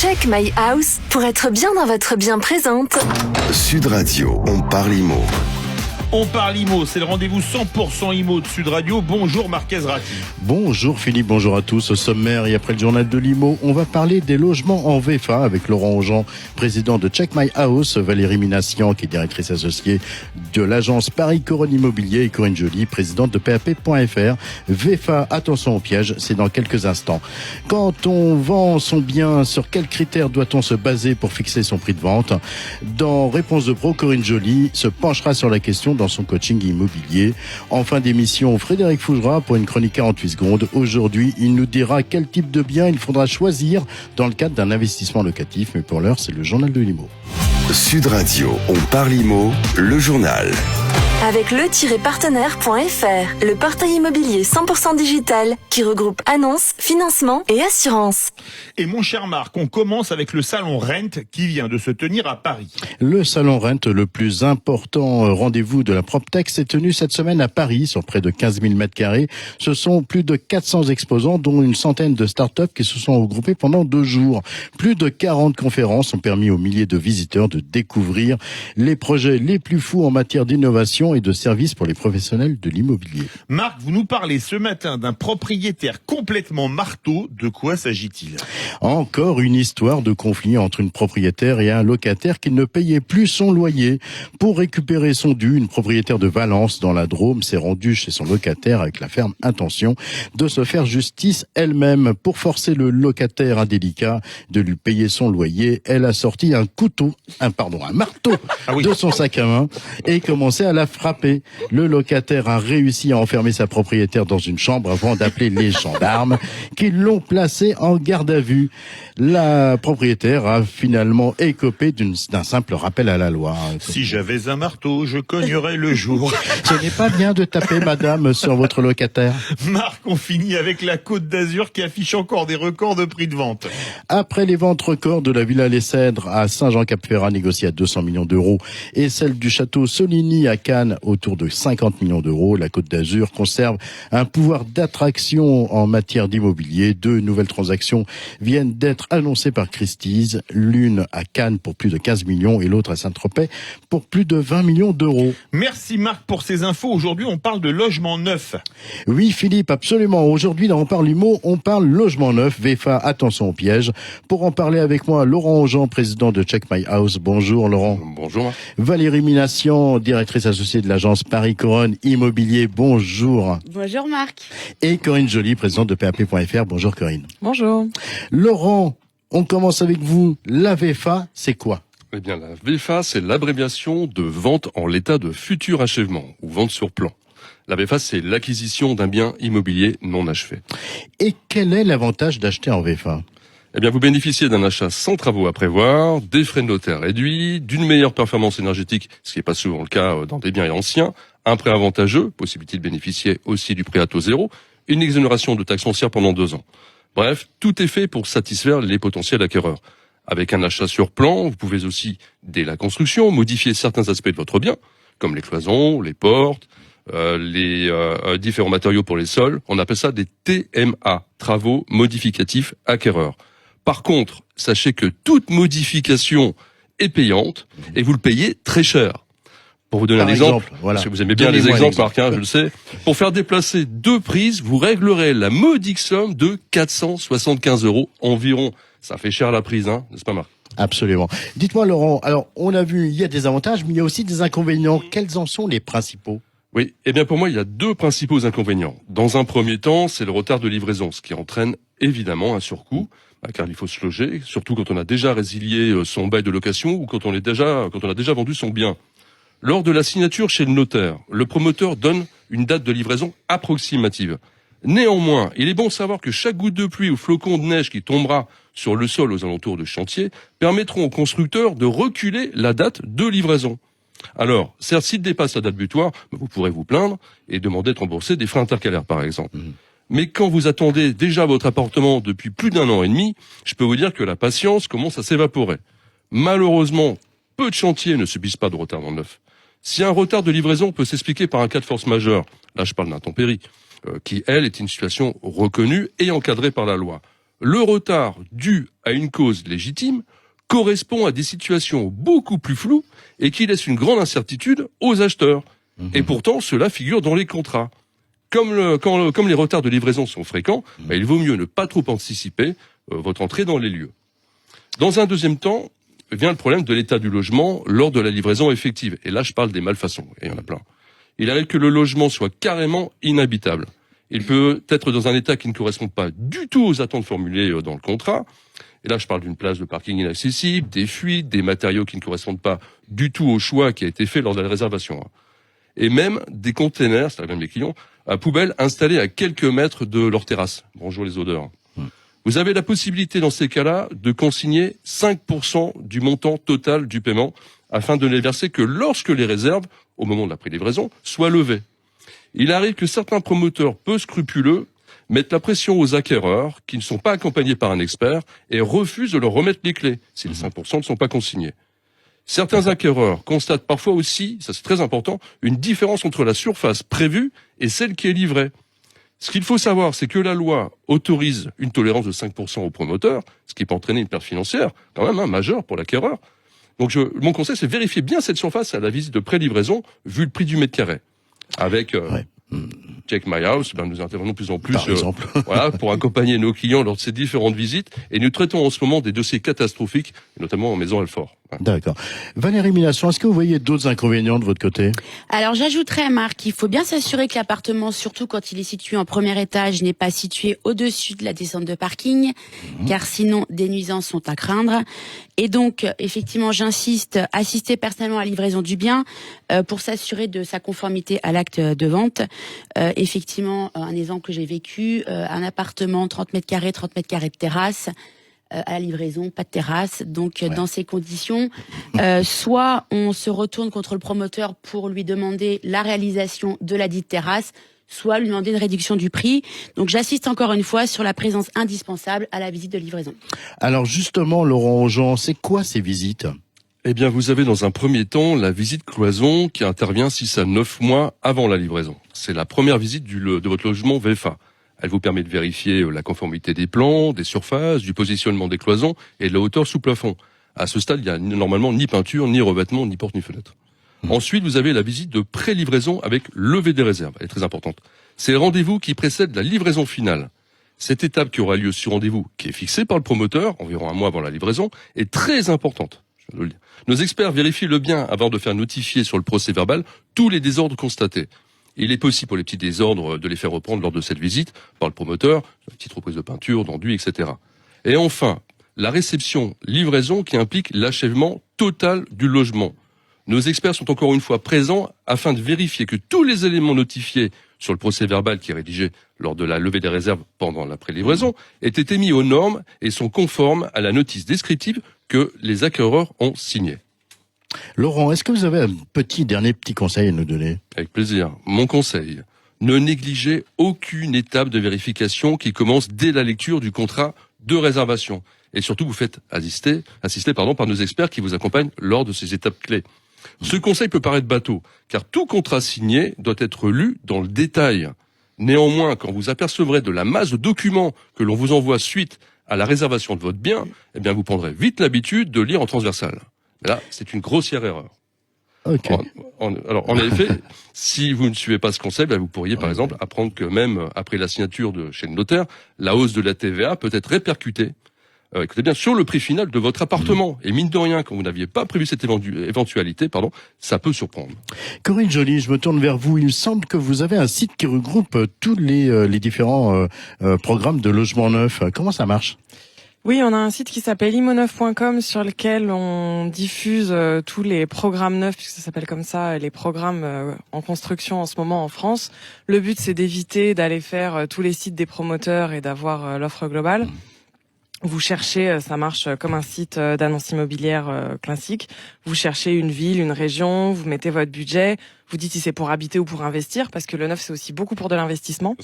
Check My House pour être bien dans votre bien présente. Sud Radio, on parle IMO. On parle IMO, c'est le rendez-vous 100% IMO de Sud Radio. Bonjour Marquez Ratti. Bonjour Philippe, bonjour à tous. Au sommaire et après le journal de l'IMO, on va parler des logements en VFA avec Laurent Aujean, président de Check My House, Valérie Minassian, qui est directrice associée de l'agence Paris Couronne Immobilier, et Corinne Joly, présidente de PAP.fr. VFA, attention au piège, c'est dans quelques instants. Quand on vend son bien, sur quels critères doit-on se baser pour fixer son prix de vente? Dans Réponse de Pro, Corinne Joly se penchera sur la question dans son coaching immobilier. En fin d'émission, Frédéric Fougera pour une chronique 48 secondes. Aujourd'hui, il nous dira quel type de bien il faudra choisir dans le cadre d'un investissement locatif. Mais pour l'heure, c'est le journal de l'IMO. Sud Radio, on parle IMO, le journal. Avec le-partenaire.fr, le portail immobilier 100% digital qui regroupe annonces, financement et assurances. Et mon cher Marc, on commence avec le salon Rent qui vient de se tenir à Paris. Le salon Rent, le plus important rendez-vous de la PropTech, s'est tenu cette semaine à Paris, sur près de 15 000 mètres carrés. Ce sont plus de 400 exposants, dont une centaine de startups qui se sont regroupés pendant 2 jours. Plus de 40 conférences ont permis aux milliers de visiteurs de découvrir les projets les plus fous en matière d'innovation et de services pour les professionnels de l'immobilier. Marc, vous nous parlez ce matin d'un propriétaire complètement marteau. De quoi s'agit-il ? Encore une histoire de conflit entre une propriétaire et un locataire qui ne payait plus son loyer. Pour récupérer son dû, une propriétaire de Valence dans la Drôme s'est rendue chez son locataire avec la ferme intention de se faire justice elle-même. Pour forcer le locataire indélicat de lui payer son loyer, elle a sorti un marteau de son sac à main et commencé à la frapper. Le locataire a réussi à enfermer sa propriétaire dans une chambre avant d'appeler les gendarmes qui l'ont placé en garde à vue. La propriétaire a finalement écopé d'un simple rappel à la loi. Si j'avais un marteau, je cognerais le jour. Ce n'est pas bien de taper madame sur votre locataire. Marc, on finit avec la Côte d'Azur qui affiche encore des records de prix de vente. Après les ventes records de la Villa Les Cèdres à Saint-Jean-Cap-Ferrat négociée à 200 millions d'euros et celle du château Soligny à Cannes autour de 50 millions d'euros, la Côte d'Azur conserve un pouvoir d'attraction en matière d'immobilier. 2 nouvelles transactions viennent d'être annoncées par Christie's, l'une à Cannes pour plus de 15 millions et l'autre à Saint-Tropez pour plus de 20 millions d'euros. Merci Marc pour ces infos. Aujourd'hui, on parle de logement neuf. Oui Philippe, absolument. Aujourd'hui, dans On parle IMO, on parle logement neuf. VFA, attention au piège. Pour en parler avec moi, Laurent Aujean, président de Check My House. Bonjour Laurent. Bonjour. Valérie Minassian, directrice associée de l'agence Paris Couronne Immobilier. Bonjour. Bonjour Marc. Et Corinne Joly, présidente de PAP.fr. Bonjour Corinne. Bonjour. Laurent, on commence avec vous. La VFA, c'est quoi ? Eh bien, la VFA, c'est l'abréviation de vente en l'état de futur achèvement ou vente sur plan. La VFA, c'est l'acquisition d'un bien immobilier non achevé. Et quel est l'avantage d'acheter en VFA ? Eh bien, vous bénéficiez d'un achat sans travaux à prévoir, des frais de notaire réduits, d'une meilleure performance énergétique, ce qui n'est pas souvent le cas dans des biens anciens, un prêt avantageux, possibilité de bénéficier aussi du prêt à taux zéro, une exonération de taxes foncières pendant 2 ans. Bref, tout est fait pour satisfaire les potentiels acquéreurs. Avec un achat sur plan, vous pouvez aussi, dès la construction, modifier certains aspects de votre bien, comme les cloisons, les portes, les différents matériaux pour les sols. On appelle ça des TMA, travaux modificatifs acquéreurs. Par contre, sachez que toute modification est payante et vous le payez très cher. Pour vous donner un exemple, voilà. Parce que vous aimez bien les exemples, Marc, je le sais. Pour faire déplacer 2 prises, vous réglerez la modique somme de 475 € environ. Ça fait cher la prise, n'est-ce pas Marc ? Absolument. Dites-moi Laurent, alors on a vu, il y a des avantages, mais il y a aussi des inconvénients. Quels en sont les principaux ? Oui, eh bien pour moi, il y a 2 principaux inconvénients. Dans un premier temps, c'est le retard de livraison, ce qui entraîne évidemment un surcoût, car il faut se loger, surtout quand on a déjà résilié son bail de location ou quand on a déjà vendu son bien. Lors de la signature chez le notaire, le promoteur donne une date de livraison approximative. Néanmoins, il est bon de savoir que chaque goutte de pluie ou flocon de neige qui tombera sur le sol aux alentours du chantier permettront au constructeur de reculer la date de livraison. Alors, certes, s'il dépasse la date butoir, vous pourrez vous plaindre et demander d'être remboursé des frais intercalaires, par exemple. Mais quand vous attendez déjà votre appartement depuis plus d'1 an et demi, je peux vous dire que la patience commence à s'évaporer. Malheureusement, peu de chantiers ne subissent pas de retard dans le neuf. Si un retard de livraison peut s'expliquer par un cas de force majeure, là je parle d'intempérie, qui, elle, est une situation reconnue et encadrée par la loi. le retard dû à une cause légitime correspond à des situations beaucoup plus floues et qui laissent une grande incertitude aux acheteurs. Et pourtant, cela figure dans les contrats. Comme les retards de livraison sont fréquents, il vaut mieux ne pas trop anticiper votre entrée dans les lieux. Dans un deuxième temps, vient le problème de l'état du logement lors de la livraison effective. Et là, je parle des malfaçons, et il y en a plein. Il arrive que le logement soit carrément inhabitable. Il peut être dans un état qui ne correspond pas du tout aux attentes formulées dans le contrat. Et là, je parle d'une place de parking inaccessible, des fuites, des matériaux qui ne correspondent pas du tout au choix qui a été fait lors de la réservation. Et même des containers, c'est même les clients, à poubelles installés à quelques mètres de leur terrasse. Bonjour les odeurs. Vous avez la possibilité dans ces cas-là de consigner 5% du montant total du paiement afin de ne les verser que lorsque les réserves, au moment de la prélivraison, soient levées. Il arrive que certains promoteurs peu scrupuleux mettent la pression aux acquéreurs qui ne sont pas accompagnés par un expert et refusent de leur remettre les clés si les 5% ne sont pas consignés. Certains acquéreurs constatent parfois aussi, ça c'est très important, une différence entre la surface prévue et celle qui est livrée. Ce qu'il faut savoir, c'est que la loi autorise une tolérance de 5% au promoteur, ce qui peut entraîner une perte financière, quand même, majeure pour l'acquéreur. Donc mon conseil, c'est vérifier bien cette surface à la visite de pré-livraison, vu le prix du mètre carré. Avec Check My House, nous intervenons de plus en plus voilà, pour accompagner nos clients lors de ces différentes visites. Et nous traitons en ce moment des dossiers catastrophiques, notamment en maison Alfort. D'accord. Valérie Minasson, est-ce que vous voyez d'autres inconvénients de votre côté? Alors j'ajouterais, Marc, il faut bien s'assurer que l'appartement, surtout quand il est situé en premier étage, n'est pas situé au-dessus de la descente de parking, car sinon des nuisances sont à craindre. Et donc, effectivement, j'insiste, assister personnellement à la livraison du bien pour s'assurer de sa conformité à l'acte de vente. Effectivement, un exemple que j'ai vécu, un appartement 30 mètres carrés de terrasse, à la livraison, pas de terrasse. Donc, dans ces conditions, soit on se retourne contre le promoteur pour lui demander la réalisation de la dite terrasse, soit lui demander une réduction du prix. Donc, j'assiste encore une fois sur la présence indispensable à la visite de livraison. Alors, justement, Laurent Augean, c'est quoi ces visites ? Eh bien, vous avez dans un premier temps la visite cloison qui intervient 6 à 9 mois avant la livraison. C'est la première visite de votre logement VFA. Elle vous permet de vérifier la conformité des plans, des surfaces, du positionnement des cloisons et de la hauteur sous plafond. À ce stade, il n'y a normalement ni peinture, ni revêtement, ni porte, ni fenêtre. Ensuite, vous avez la visite de pré-livraison avec levée des réserves. Elle est très importante. C'est le rendez-vous qui précède la livraison finale. Cette étape qui aura lieu sur rendez-vous, qui est fixée par le promoteur, environ un mois avant la livraison, est très importante. Je viens de le dire. Nos experts vérifient le bien avant de faire notifier sur le procès-verbal tous les désordres constatés. Il est possible pour les petits désordres de les faire reprendre lors de cette visite par le promoteur, une petite reprise de peinture, d'enduit, etc. Et enfin, la réception-livraison qui implique l'achèvement total du logement. Nos experts sont encore une fois présents afin de vérifier que tous les éléments notifiés sur le procès-verbal qui est rédigé lors de la levée des réserves pendant la pré-livraison aient été mis aux normes et sont conformes à la notice descriptive que les acquéreurs ont signée. Laurent, est-ce que vous avez un dernier conseil à nous donner ? Avec plaisir. Mon conseil, ne négligez aucune étape de vérification qui commence dès la lecture du contrat de réservation. Et surtout, vous faites assister par nos experts qui vous accompagnent lors de ces étapes clés. Ce conseil peut paraître bateau, car tout contrat signé doit être lu dans le détail. Néanmoins, quand vous apercevrez de la masse de documents que l'on vous envoie suite à la réservation de votre bien, eh bien, vous prendrez vite l'habitude de lire en transversal. Là, c'est une grossière erreur. Okay. Alors, en effet, si vous ne suivez pas ce conseil, vous pourriez, par exemple, apprendre que même après la signature chez le notaire, la hausse de la TVA peut être répercutée, écoutez bien, sur le prix final de votre appartement. Et mine de rien, quand vous n'aviez pas prévu cette éventualité, ça peut surprendre. Corinne Joly, je me tourne vers vous. Il me semble que vous avez un site qui regroupe tous les différents programmes de logement neuf. Comment ça marche ? Oui, on a un site qui s'appelle imo9.com sur lequel on diffuse tous les programmes neufs, puisque ça s'appelle comme ça, les programmes en construction en ce moment en France. Le but, c'est d'éviter d'aller faire tous les sites des promoteurs et d'avoir l'offre globale. Vous cherchez, ça marche comme un site d'annonce immobilière classique. Vous cherchez une ville, une région, vous mettez votre budget, vous dites si c'est pour habiter ou pour investir, parce que le neuf, c'est aussi beaucoup pour de l'investissement.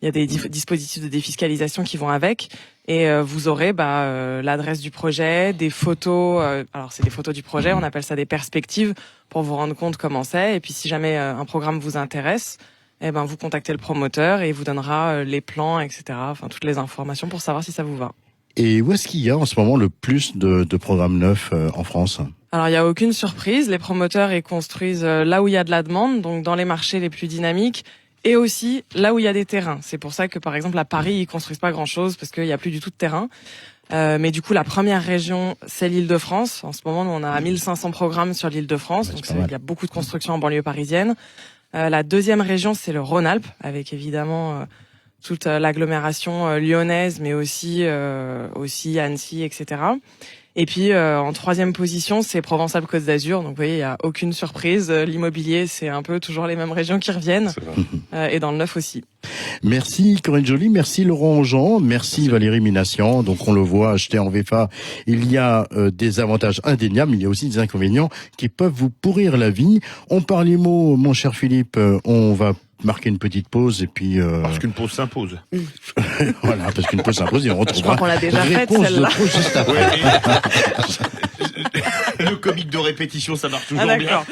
Il y a des dispositifs de défiscalisation qui vont avec, et vous aurez l'adresse du projet, des photos. Alors c'est des photos du projet, on appelle ça des perspectives pour vous rendre compte comment c'est. Et puis si jamais un programme vous intéresse, vous contactez le promoteur et il vous donnera les plans, etc. Enfin, toutes les informations pour savoir si ça vous va. Et où est-ce qu'il y a en ce moment le plus de programmes neufs en France ? Alors, il n'y a aucune surprise. Les promoteurs, ils construisent là où il y a de la demande, donc dans les marchés les plus dynamiques, et aussi là où il y a des terrains. C'est pour ça que, par exemple, à Paris, ils construisent pas grand-chose parce qu'il n'y a plus du tout de terrain. Mais du coup, la première région, c'est l'Île-de-France. En ce moment, nous, on a 1500 programmes sur l'Île-de-France, donc il y a beaucoup de constructions en banlieue parisienne. La deuxième région, c'est le Rhône-Alpes, avec évidemment toute l'agglomération lyonnaise, mais aussi Annecy, etc. Et puis en troisième position, c'est Provence-Alpes-Côte d'Azur. Donc vous voyez, il y a aucune surprise. L'immobilier, c'est un peu toujours les mêmes régions qui reviennent, et dans le neuf aussi. Merci Corinne Joly, merci Laurent Augean, merci Valérie Minassian. Donc on le voit, acheter en VFA, il y a des avantages indéniables, mais il y a aussi des inconvénients qui peuvent vous pourrir la vie. On parle IMO, mon cher Philippe, on va marquer une petite pause et puis... Parce qu'une pause s'impose. Voilà, parce qu'une pause s'impose et on retrouvera... Je crois qu'on l'a déjà faite, réponse celle-là. de trop juste après. Le comique de répétition, ça marche toujours bien. D'accord.